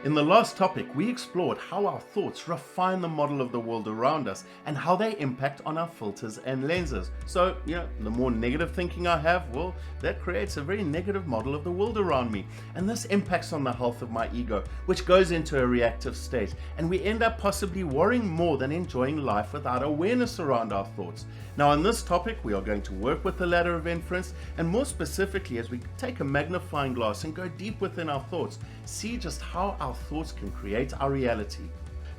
In the last topic, we explored how our thoughts refine the model of the world around us and how they impact on our filters and lenses. So, the more negative thinking I have, well, that creates a very negative model of the world around me. And this impacts on the health of my ego, which goes into a reactive state. And we end up possibly worrying more than enjoying life without awareness around our thoughts. Now, on this topic, we are going to work with the ladder of inference, and more specifically, as we take a magnifying glass and go deep within our thoughts, see just how our thoughts can create our reality.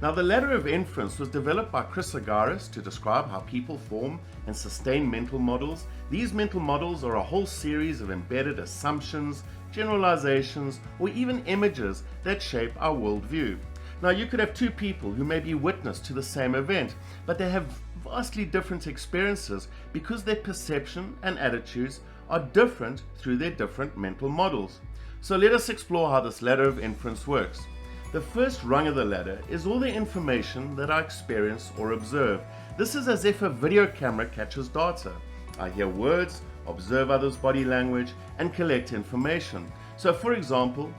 Now, the ladder of inference was developed by Chris Agaris to describe how people form and sustain mental models. These mental models are a whole series of embedded assumptions, generalizations, or even images that shape our worldview. Now, you could have two people who may be witness to the same event, but they have vastly different experiences because their perception and attitudes are different through their different mental models. So let us explore how this ladder of inference works. The first rung of the ladder is all the information that I experience or observe. This is as if a video camera catches data. I hear words, observe others' body language, and collect information. So for example,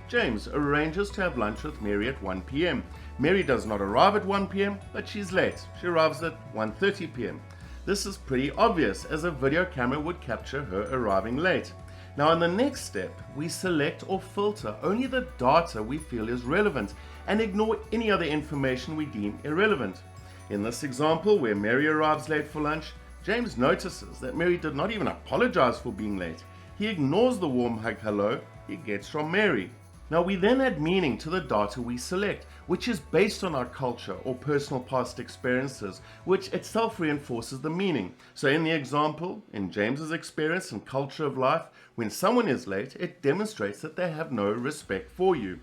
James arranges to have lunch with Mary at 1 p.m. Mary does not arrive at 1 p.m., but she's late. She arrives at 1:30 p.m. This is pretty obvious, as a video camera would capture her arriving late. Now, in the next step, we select or filter only the data we feel is relevant and ignore any other information we deem irrelevant. In this example, where Mary arrives late for lunch, James notices that Mary did not even apologize for being late. He ignores the warm hug hello he gets from Mary. Now, we then add meaning to the data we select, which is based on our culture or personal past experiences, which itself reinforces the meaning. So in the example, in James's experience and culture of life, when someone is late, it demonstrates that they have no respect for you.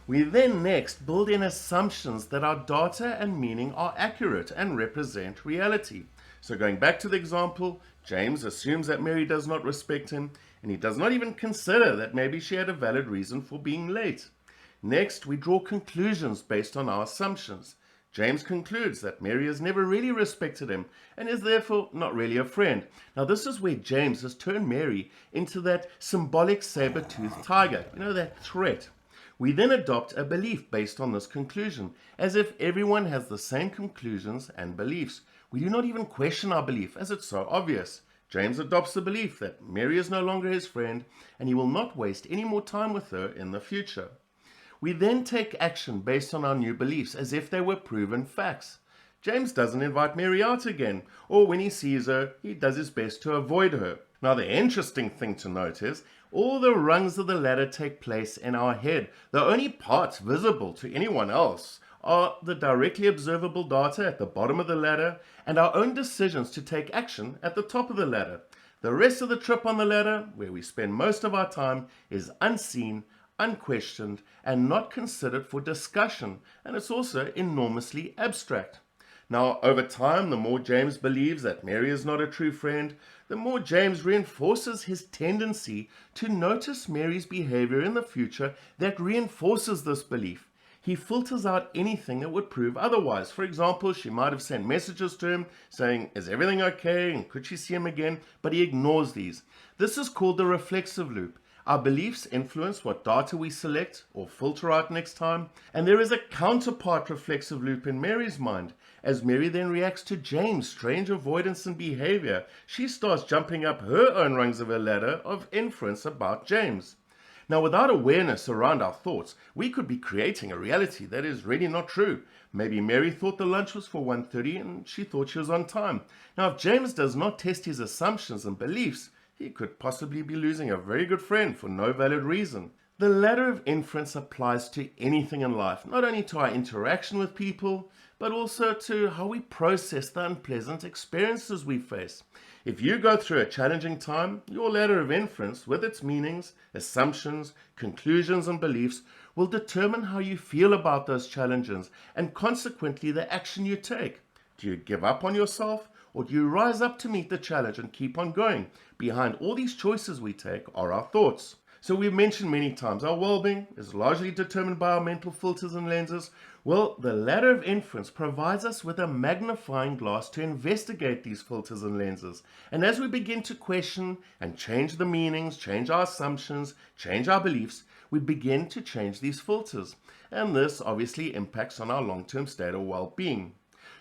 We then next build in assumptions that our data and meaning are accurate and represent reality. So going back to the example, James assumes that Mary does not respect him, and he does not even consider that maybe she had a valid reason for being late. Next, we draw conclusions based on our assumptions. James concludes that Mary has never really respected him and is therefore not really a friend. Now, this is where James has turned Mary into that symbolic saber-toothed tiger, that threat. We then adopt a belief based on this conclusion, as if everyone has the same conclusions and beliefs. We do not even question our belief, as it's so obvious. James adopts the belief that Mary is no longer his friend, and he will not waste any more time with her in the future. We then take action based on our new beliefs, as if they were proven facts. James doesn't invite Mary out again, or when he sees her, he does his best to avoid her. Now, the interesting thing to note is, all the rungs of the ladder take place in our head. The only parts visible to anyone else are the directly observable data at the bottom of the ladder and our own decisions to take action at the top of the ladder. The rest of the trip on the ladder, where we spend most of our time, is unseen, unquestioned, and not considered for discussion, and it's also enormously abstract. Now, over time, the more James believes that Mary is not a true friend, the more James reinforces his tendency to notice Mary's behavior in the future that reinforces this belief. He filters out anything that would prove otherwise. For example, she might have sent messages to him saying, "Is everything okay? And could she see him again?" But he ignores these. This is called the reflexive loop. Our beliefs influence what data we select or filter out next time. And there is a counterpart reflexive loop in Mary's mind. As Mary then reacts to James' strange avoidance and behavior, she starts jumping up her own rungs of a ladder of inference about James. Now, without awareness around our thoughts, we could be creating a reality that is really not true. Maybe Mary thought the lunch was for 1:30 and she thought she was on time. Now, if James does not test his assumptions and beliefs, he could possibly be losing a very good friend for no valid reason. The ladder of inference applies to anything in life, not only to our interaction with people, but also to how we process the unpleasant experiences we face. If you go through a challenging time, your ladder of inference, with its meanings, assumptions, conclusions, and beliefs, will determine how you feel about those challenges and consequently the action you take. Do you give up on yourself, or do you rise up to meet the challenge and keep on going? Behind all these choices we take are our thoughts. So we've mentioned many times, our well-being is largely determined by our mental filters and lenses. Well, the ladder of inference provides us with a magnifying glass to investigate these filters and lenses. And as we begin to question and change the meanings, change our assumptions, change our beliefs, we begin to change these filters. And this obviously impacts on our long-term state of well-being.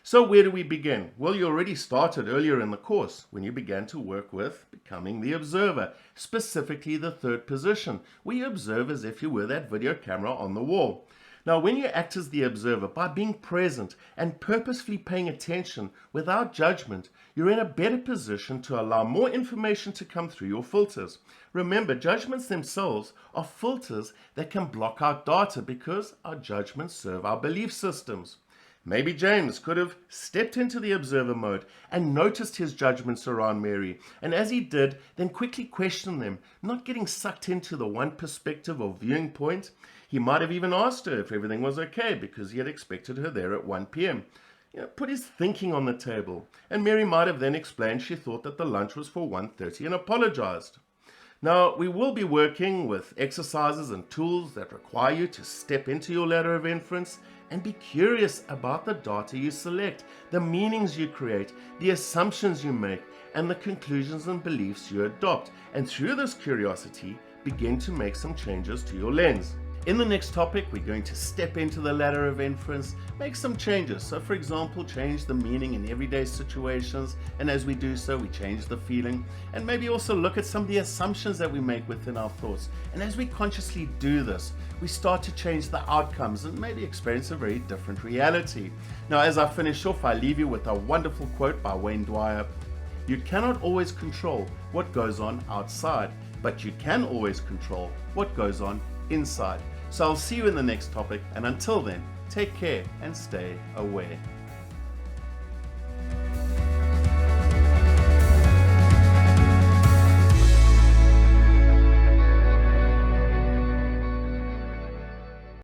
So where do we begin? Well, you already started earlier in the course when you began to work with becoming the observer, specifically the third position, where you observe as if you were that video camera on the wall. Now, when you act as the observer by being present and purposefully paying attention without judgment, you're in a better position to allow more information to come through your filters. Remember, judgments themselves are filters that can block out data because our judgments serve our belief systems. Maybe James could have stepped into the observer mode and noticed his judgments around Mary, and as he did, then quickly questioned them, not getting sucked into the one perspective or viewing point. He might have even asked her if everything was okay because he had expected her there at 1 p.m. Put his thinking on the table, and Mary might have then explained she thought that the lunch was for 1:30 and apologized. Now, we will be working with exercises and tools that require you to step into your ladder of inference and be curious about the data you select, the meanings you create, the assumptions you make, and the conclusions and beliefs you adopt. And through this curiosity, begin to make some changes to your lens. In the next topic, we're going to step into the ladder of inference, make some changes. So for example, change the meaning in everyday situations, and as we do so, we change the feeling, and maybe also look at some of the assumptions that we make within our thoughts. And as we consciously do this, we start to change the outcomes and maybe experience a very different reality. Now, as I finish off, I leave you with a wonderful quote by Wayne Dwyer. You cannot always control what goes on outside, but you can always control what goes on inside. So I'll see you in the next topic, and until then, take care and stay aware.